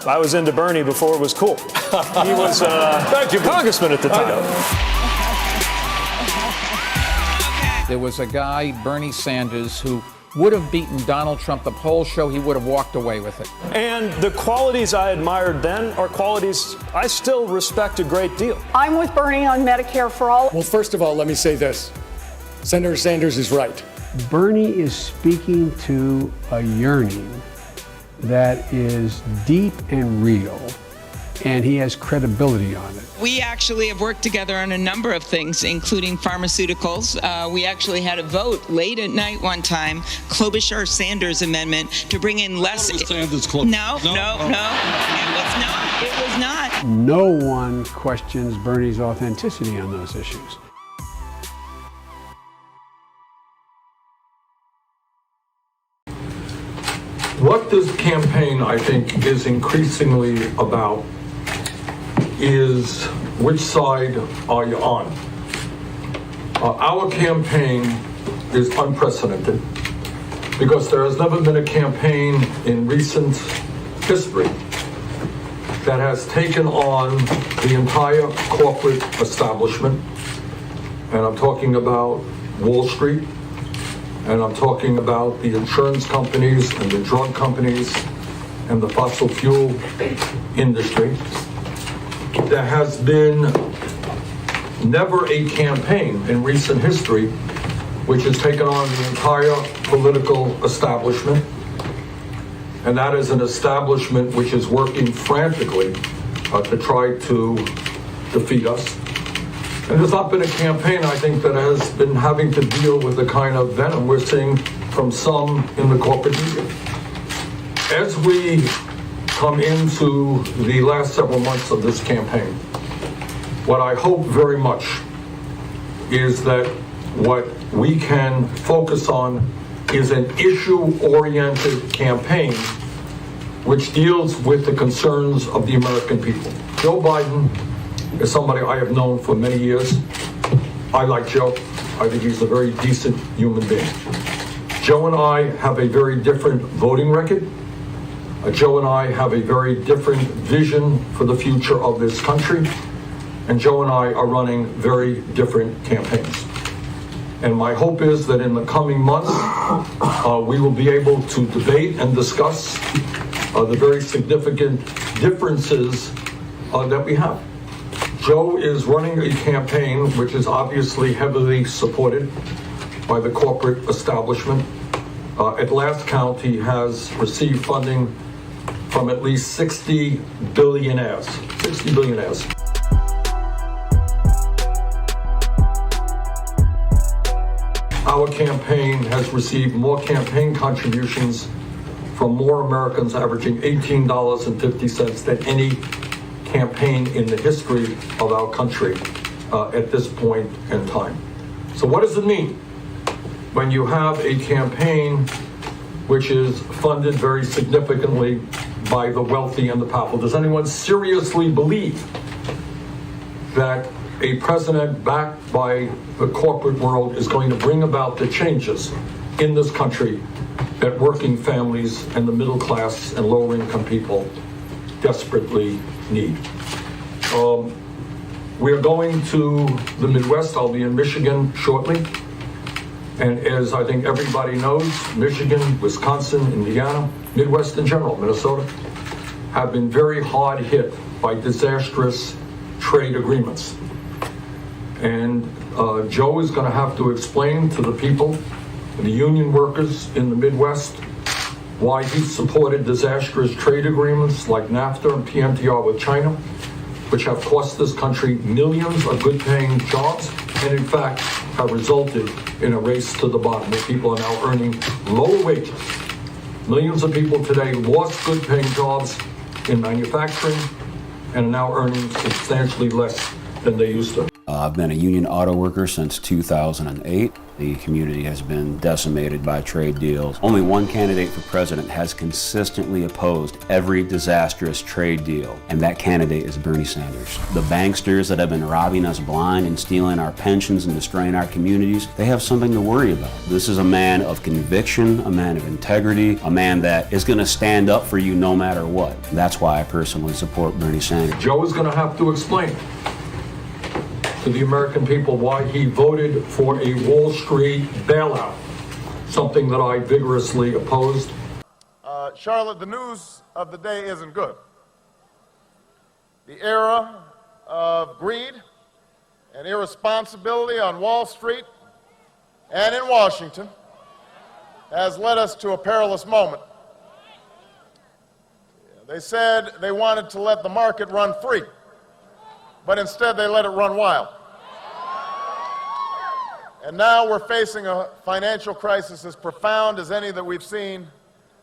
I was into Bernie before it was cool. He was congressman at the time. There was a guy, Bernie Sanders, who would have beaten Donald Trump. The polls show he would have walked away with it. And the qualities I admired then are qualities I still respect a great deal. I'm with Bernie on Medicare for all. Well, first of all, let me say this. Senator Sanders is right. Bernie is speaking to a yearning that is deep and real, and he has credibility on it. We actually have worked together on a number of things, including pharmaceuticals. We actually had a vote late at night one time, Klobuchar-Sanders amendment, to bring in less. Sanders No, it was not. It was not. No one questions Bernie's authenticity on those issues. What this campaign, I think, is increasingly about is which side are you on? Our campaign is unprecedented because there has never been a campaign in recent history that has taken on the entire corporate establishment. And I'm talking about Wall Street, and I'm talking about the insurance companies and the drug companies and the fossil fuel industry. There has been never a campaign in recent history which has taken on the entire political establishment. And that is an establishment which is working frantically to try to defeat us. And there's not been a campaign, I think, that has been having to deal with the kind of venom we're seeing from some in the corporate media. As we come into the last several months of this campaign, what I hope very much is that what we can focus on is an issue-oriented campaign which deals with the concerns of the American people. Joe Biden is somebody I have known for many years. I like Joe. I think he's a very decent human being. Joe and I have a very different voting record. Joe and I have a very different vision for the future of this country. And Joe and I are running very different campaigns. And my hope is that in the coming months, we will be able to debate and discuss the very significant differences that we have. Joe is running a campaign which is obviously heavily supported by the corporate establishment. At last count, he has received funding from at least 60 billionaires. 60 billionaires. Our campaign has received more campaign contributions from more Americans, averaging $18.50 than any campaign in the history of our country at this point in time. So what does it mean when you have a campaign which is funded very significantly by the wealthy and the powerful? Does anyone seriously believe that a president backed by the corporate world is going to bring about the changes in this country that working families and the middle class and lower income people desperately need? We are going to the Midwest. I'll be in Michigan shortly. And as I think everybody knows, Michigan, Wisconsin, Indiana, Midwest in general, Minnesota, have been very hard hit by disastrous trade agreements. And Joe is going to have to explain to the people, the union workers in the Midwest, why he supported disastrous trade agreements like NAFTA and PNTR with China, which have cost this country millions of good-paying jobs, and in fact have resulted in a race to the bottom, where people are now earning lower wages. Millions of people today lost good-paying jobs in manufacturing and are now earning substantially less than they used to. I've been a union auto worker since 2008. The community has been decimated by trade deals. Only one candidate for president has consistently opposed every disastrous trade deal, and that candidate is Bernie Sanders. The banksters that have been robbing us blind and stealing our pensions and destroying our communities, they have something to worry about. This is a man of conviction, a man of integrity, a man that is going to stand up for you no matter what. That's why I personally support Bernie Sanders. Joe is going to have to explain to the American people why he voted for a Wall Street bailout, something that I vigorously opposed. Charlotte, the news of the day isn't good. The era of greed and irresponsibility on Wall Street and in Washington has led us to a perilous moment. They said they wanted to let the market run free, but instead they let it run wild. And now we're facing a financial crisis as profound as any that we've seen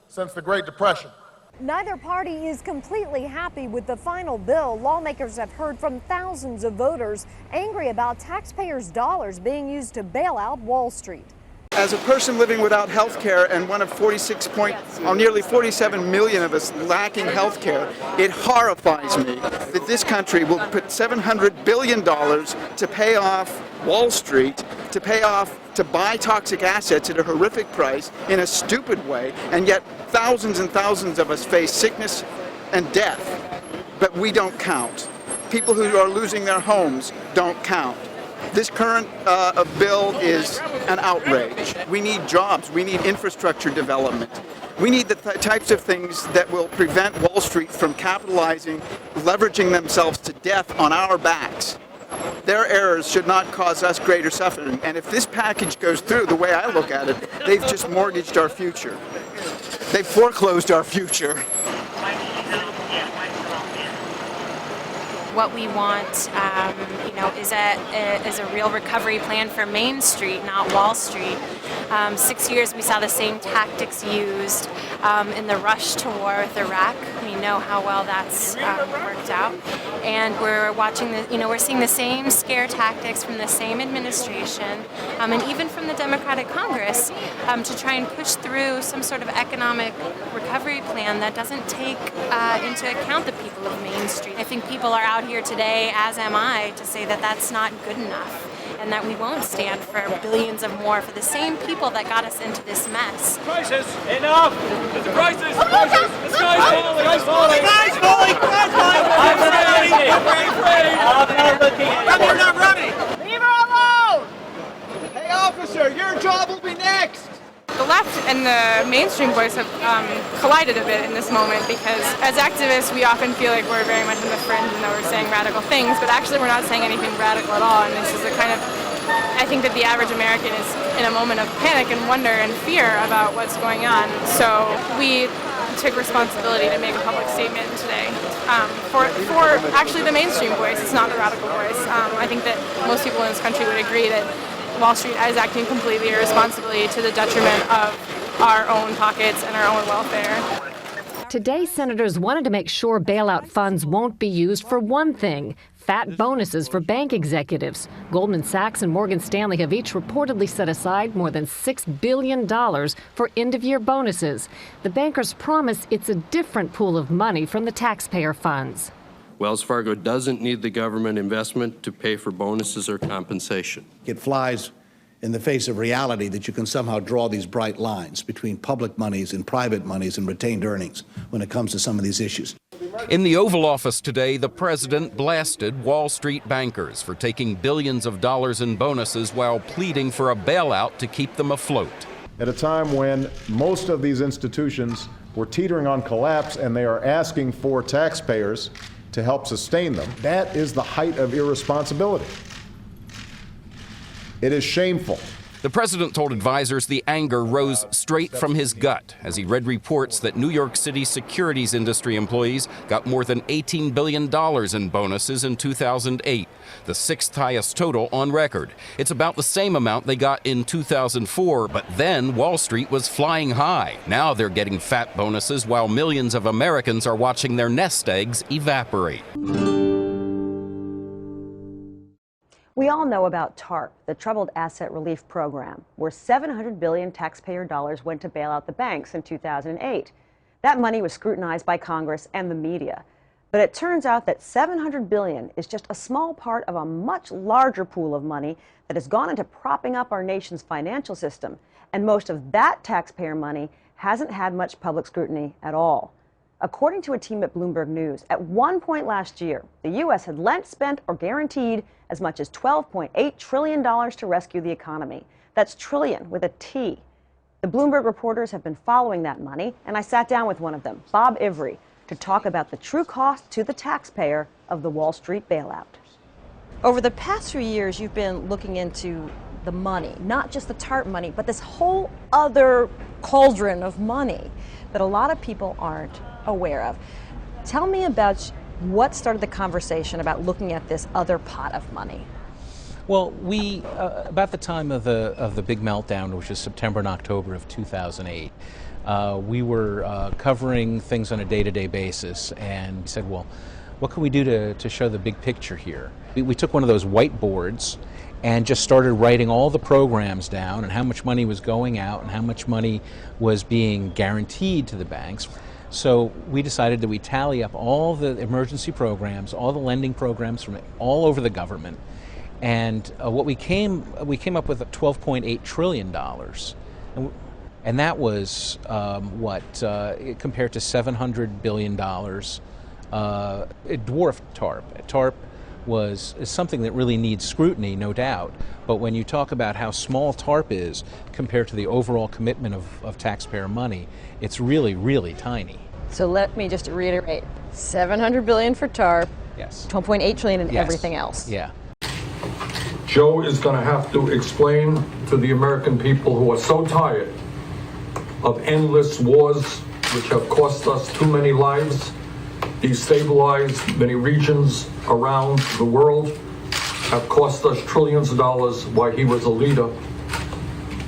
since the Great Depression. Neither party is completely happy with the final bill. Lawmakers have heard from thousands of voters angry about taxpayers' dollars being used to bail out Wall Street. As a person living without health care and one of nearly 47 million of us lacking health care, it horrifies me that this country will put $700 billion to pay off Wall Street, to buy toxic assets at a horrific price in a stupid way, and yet thousands and thousands of us face sickness and death, but we don't count. People who are losing their homes don't count. This current bill is an outrage. We need jobs. We need infrastructure development. We need the types of things that will prevent Wall Street from capitalizing, leveraging themselves to death on our backs. Their errors should not cause us greater suffering. And if this package goes through, the way I look at it, they've just mortgaged our future. They've foreclosed our future. What we want, is a real recovery plan for Main Street, not Wall Street. 6 years we saw the same tactics used in the rush to war with Iraq. We know how well that's worked out, and we're watching we're seeing the same scare tactics from the same administration, and even from the Democratic Congress, to try and push through some sort of economic recovery plan that doesn't take into account the people of Main Street. I think people are out here today, as am I, to say that that's not good enough, and that we won't stand for billions of more for the same people that got us into this mess. Crisis! Enough! There's a crisis! Crisis! The sky's falling! The sky's falling! The sky's falling! The sky's falling! I'm ready! I'm ready! I'm not looking at you! You're not ready! Leave her alone! Hey, officer, your job will be next! The left and the mainstream voice have collided a bit in this moment, because as activists we often feel like we're very much in the fringe and that we're saying radical things, but actually we're not saying anything radical at all, and this is a kind of, I think that the average American is in a moment of panic and wonder and fear about what's going on, so we took responsibility to make a public statement today for actually the mainstream voice. It's not the radical voice. I think that most people in this country would agree that Wall Street is acting completely irresponsibly to the detriment of our own pockets and our own welfare. Today, senators wanted to make sure bailout funds won't be used for one thing: fat bonuses for bank executives. Goldman Sachs and Morgan Stanley have each reportedly set aside more than $6 billion for end-of-year bonuses. The bankers promise it's a different pool of money from the taxpayer funds. Wells Fargo doesn't need the government investment to pay for bonuses or compensation. It flies in the face of reality that you can somehow draw these bright lines between public monies and private monies and retained earnings when it comes to some of these issues. In the Oval Office today, the president blasted Wall Street bankers for taking billions of dollars in bonuses while pleading for a bailout to keep them afloat. At a time when most of these institutions were teetering on collapse and they are asking for taxpayers to help sustain them, that is the height of irresponsibility. It is shameful. The president told advisors the anger rose straight from his gut as he read reports that New York City securities industry employees got more than $18 billion in bonuses in 2008, the sixth highest total on record. It's about the same amount they got in 2004, but then Wall Street was flying high. Now they're getting fat bonuses while millions of Americans are watching their nest eggs evaporate. We all know about TARP, the Troubled Asset Relief Program, where $700 billion taxpayer dollars went to bail out the banks in 2008. That money was scrutinized by Congress and the media. But it turns out that $700 billion is just a small part of a much larger pool of money that has gone into propping up our nation's financial system. And most of that taxpayer money hasn't had much public scrutiny at all. According to a team at Bloomberg News, at one point last year, the U.S. had lent, spent, or guaranteed as much as $12.8 trillion to rescue the economy. That's trillion with a T. The Bloomberg reporters have been following that money, and I sat down with one of them, Bob Ivry, to talk about the true cost to the taxpayer of the Wall Street bailout. Over the past few years, you've been looking into the money, not just the TARP money, but this whole other cauldron of money that a lot of people aren't aware of. Tell me about what started the conversation about looking at this other pot of money. Well, we about the time of the big meltdown, which was September and October of 2008, we were covering things on a day-to-day basis and said, well, what can we do to show the big picture here? We took one of those whiteboards and just started writing all the programs down and how much money was going out and how much money was being guaranteed to the banks. So we decided that we tally up all the emergency programs, all the lending programs from all over the government, and what we came up with $12.8 trillion, and that was compared to $700 billion. It dwarfed TARP. TARP is something that really needs scrutiny, no doubt. But when you talk about how small TARP is compared to the overall commitment of taxpayer money, it's really, really tiny. So let me just reiterate, $700 billion for TARP, yes, $12.8 trillion in yes, everything else. Yeah. Joe is going to have to explain to the American people who are so tired of endless wars which have cost us too many lives, destabilized many regions around the world, have cost us trillions of dollars, why he was a leader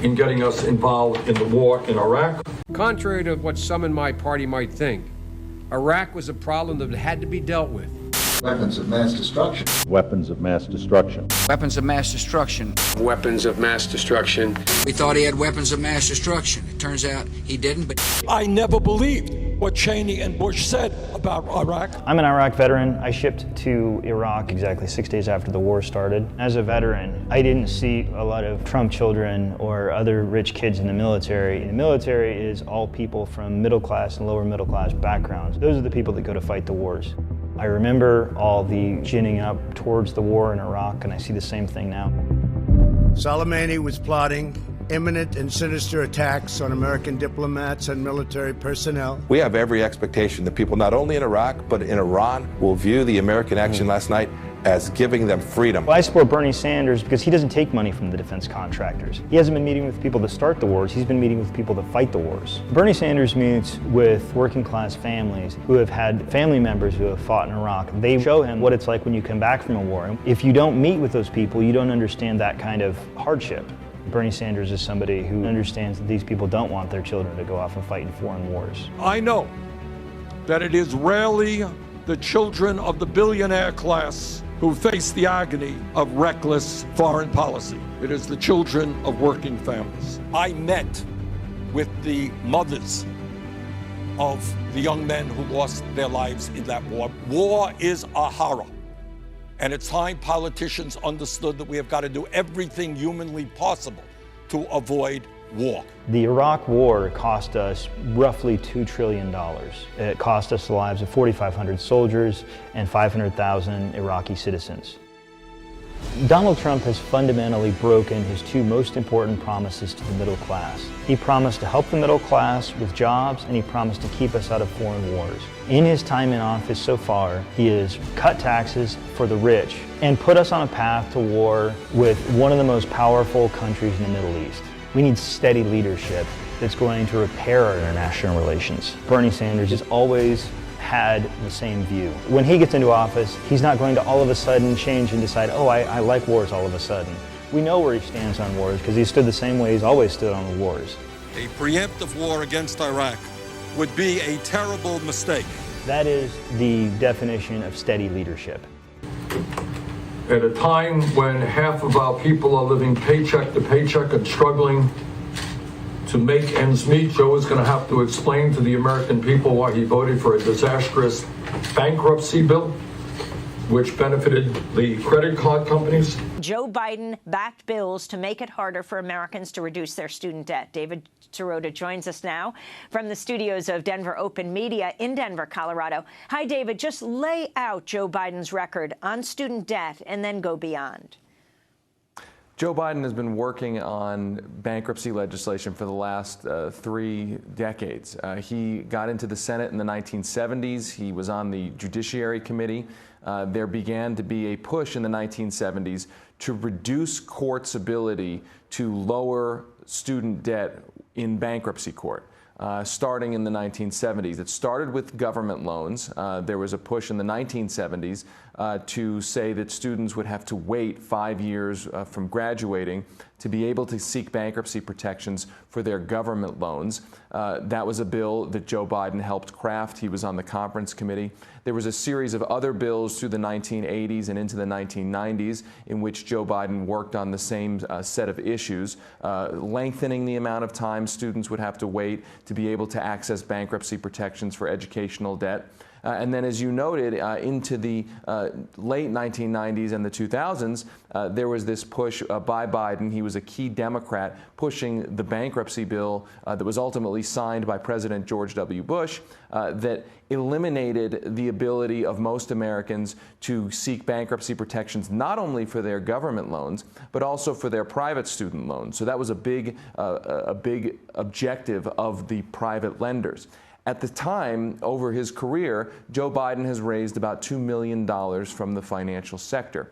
in getting us involved in the war in Iraq. Contrary to what some in my party might think, Iraq was a problem that had to be dealt with. Weapons of mass destruction. Weapons of mass destruction. Weapons of mass destruction. Weapons of mass destruction. We thought he had weapons of mass destruction. It turns out he didn't, but I never believed what Cheney and Bush said about Iraq. I'm an Iraq veteran. I shipped to Iraq exactly 6 days after the war started. As a veteran, I didn't see a lot of Trump children or other rich kids in the military. The military is all people from middle class and lower middle class backgrounds. Those are the people that go to fight the wars. I remember all the ginning up towards the war in Iraq, and I see the same thing now. Soleimani was plotting imminent and sinister attacks on American diplomats and military personnel. We have every expectation that people not only in Iraq, but in Iran will view the American action last night as giving them freedom. Well, I support Bernie Sanders because he doesn't take money from the defense contractors. He hasn't been meeting with people to start the wars, he's been meeting with people to fight the wars. Bernie Sanders meets with working class families who have had family members who have fought in Iraq. They show him what it's like when you come back from a war. If you don't meet with those people, you don't understand that kind of hardship. Bernie Sanders is somebody who understands that these people don't want their children to go off and fight in foreign wars. I know that it is rarely the children of the billionaire class who face the agony of reckless foreign policy. It is the children of working families. I met with the mothers of the young men who lost their lives in that war. War is a horror. And it's time politicians understood that we have got to do everything humanly possible to avoid war. The Iraq War cost us roughly $2 trillion. It cost us the lives of 4,500 soldiers and 500,000 Iraqi citizens. Donald Trump has fundamentally broken his two most important promises to the middle class. He promised to help the middle class with jobs, and he promised to keep us out of foreign wars. In his time in office so far, he has cut taxes for the rich and put us on a path to war with one of the most powerful countries in the Middle East. We need steady leadership that's going to repair our international relations. Bernie Sanders has always had the same view. When he gets into office, he's not going to all of a sudden change and decide, oh, I like wars all of a sudden. We know where he stands on wars because he stood the same way he's always stood on the wars. A preemptive war against Iraq would be a terrible mistake. That is the definition of steady leadership. At a time when half of our people are living paycheck to paycheck and struggling to make ends meet, Joe is going to have to explain to the American people why he voted for a disastrous bankruptcy bill, which benefited the credit card companies. Joe Biden backed bills to make it harder for Americans to reduce their student debt. David Sirota joins us now from the studios of Denver Open Media in Denver, Colorado. Hi, David. Just lay out Joe Biden's record on student debt and then go beyond. Joe Biden has been working on bankruptcy legislation for the last 3 decades. He got into the Senate in the 1970s. He was on the Judiciary Committee. There began to be a push in the 1970s to reduce courts' ability to lower student debt in bankruptcy court. Starting in the 1970s. It started with government loans. There was a push in the 1970s to say that students would have to wait 5 years from graduating to be able to seek bankruptcy protections for their government loans. That was a bill that Joe Biden helped craft. He was on the conference committee. There was a series of other bills through the 1980s and into the 1990s in which Joe Biden worked on the same set of issues, lengthening the amount of time students would have to wait to be able to access bankruptcy protections for educational debt. And then, as you noted, into the late 1990s and the 2000s, there was this push by Biden. He was a key Democrat pushing the bankruptcy bill that was ultimately signed by President George W. Bush that eliminated the ability of most Americans to seek bankruptcy protections not only for their government loans, but also for their private student loans. So that was a big objective of the private lenders. At the time, over his career, Joe Biden has raised about $2 million from the financial sector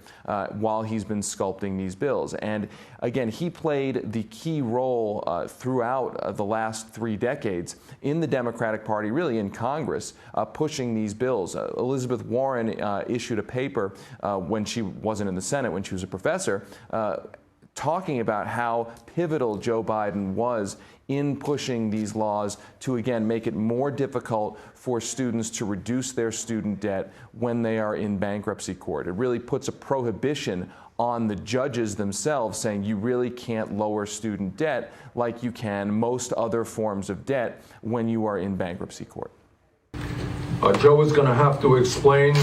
while he's been sculpting these bills. And again, he played the key role throughout the last 3 decades in the Democratic Party, really in Congress, pushing these bills. Elizabeth Warren issued a paper when she wasn't in the Senate, when she was a professor, talking about how pivotal Joe Biden was in pushing these laws to, again, make it more difficult for students to reduce their student debt when they are in bankruptcy court. It really puts a prohibition on the judges themselves, saying you really can't lower student debt like you can most other forms of debt when you are in bankruptcy court. Joe is going to have to explain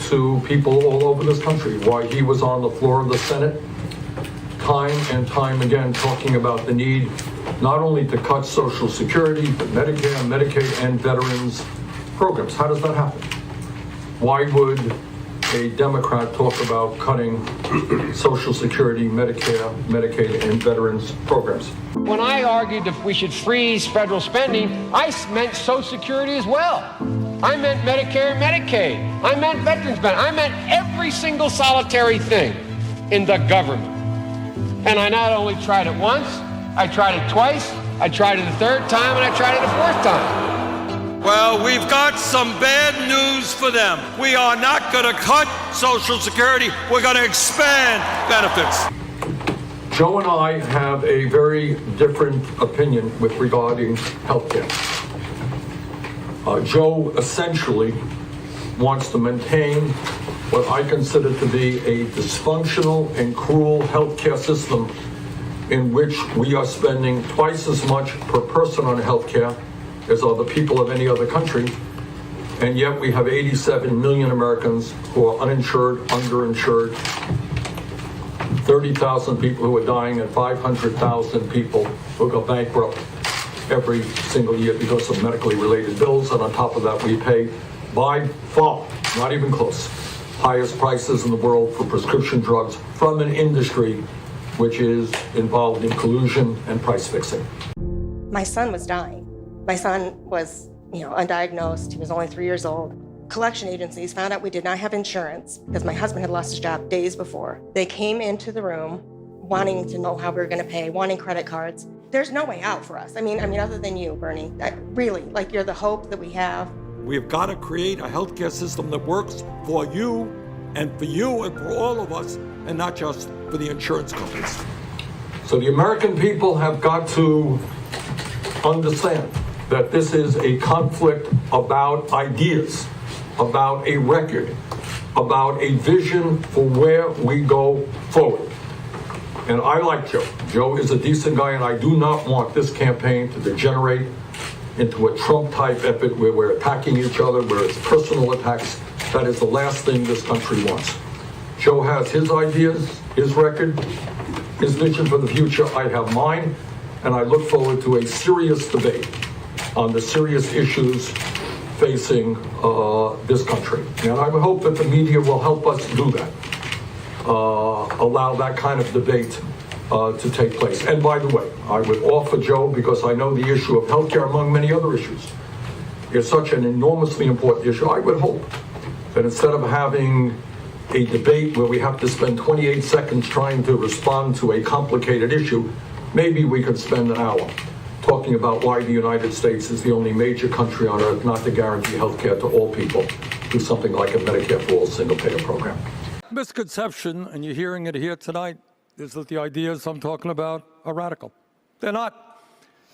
to people all over this country why he was on the floor of the Senate time and time again talking about the need not only to cut Social Security, but Medicare, Medicaid, and veterans programs. How does that happen? Why would a Democrat talk about cutting Social Security, Medicare, Medicaid, and veterans programs? When I argued that we should freeze federal spending, I meant Social Security as well. I meant Medicare and Medicaid. I meant veterans benefits. I meant every single solitary thing in the government. And I not only tried it once, I tried it twice, I tried it a 3rd time, and I tried it a 4th time. Well, we've got some bad news for them. We are not going to cut Social Security. We're going to expand benefits. Joe and I have a very different opinion with regarding health care. Joe essentially wants to maintain what I consider to be a dysfunctional and cruel healthcare system in which we are spending twice as much per person on healthcare as are the people of any other country, and yet we have 87 million Americans who are uninsured, underinsured, 30,000 people who are dying, and 500,000 people who go bankrupt every single year because of medically related bills. And on top of that, we pay by far, not even close, highest prices in the world for prescription drugs from an industry which is involved in collusion and price fixing. My son was dying. My son was, undiagnosed. He was only 3 years old. Collection agencies found out we did not have insurance because my husband had lost his job days before. They came into the room wanting to know how we were going to pay, wanting credit cards. There's no way out for us. I mean, other than you, Bernie. Really, you're the hope that we have. We've got to create a healthcare system that works for you and for all of us, and not just for the insurance companies. So the American people have got to understand that this is a conflict about ideas, about a record, about a vision for where we go forward. And I like Joe. Joe is a decent guy, and I do not want this campaign to degenerate into a Trump-type effort where we're attacking each other, where it's personal attacks. That is the last thing this country wants. Joe has his ideas, his record, his vision for the future. I have mine, and I look forward to a serious debate on the serious issues facing this country. And I would hope that the media will help us do that, allow that kind of debate to take place. And by the way, I would offer Joe, because I know the issue of healthcare, among many other issues, is such an enormously important issue. I would hope that instead of having a debate where we have to spend 28 seconds trying to respond to a complicated issue, maybe we could spend an hour talking about why the United States is the only major country on earth not to guarantee health care to all people through something like a Medicare for All single-payer program. Misconception, and you're hearing it here tonight, is that the ideas I'm talking about are radical. They're not.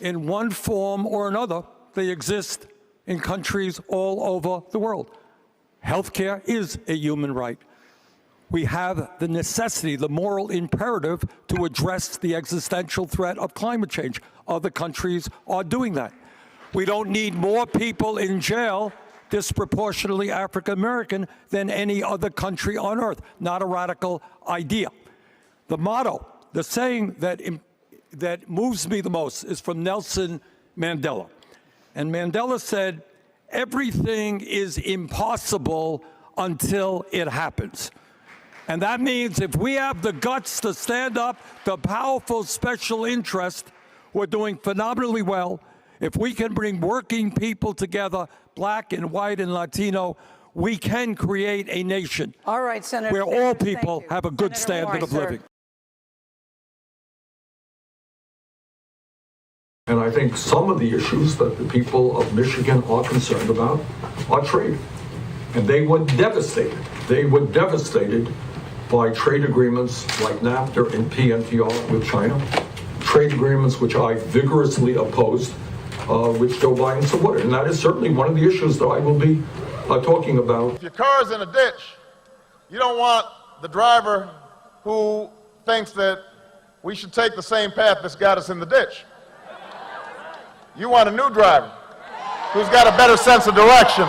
In one form or another, they exist in countries all over the world. Health care is a human right. We have the necessity, the moral imperative to address the existential threat of climate change. Other countries are doing that. We don't need more people in jail, disproportionately African American, than any other country on earth. Not a radical idea. The motto, the saying that moves me the most is from Nelson Mandela. And Mandela said, "Everything is impossible until it happens." And that means if we have the guts to stand up to powerful special interest, we're doing phenomenally well. If we can bring working people together, black and white and Latino, we can create a nation where all people have a good standard of living. And I think some of the issues that the people of Michigan are concerned about are trade. And they were devastated. They were devastated by trade agreements like NAFTA and PNTR with China, trade agreements which I vigorously opposed, which Joe Biden supported. And that is certainly one of the issues that I will be talking about. If your car's in a ditch, you don't want the driver who thinks that we should take the same path that's got us in the ditch. You want a new driver who's got a better sense of direction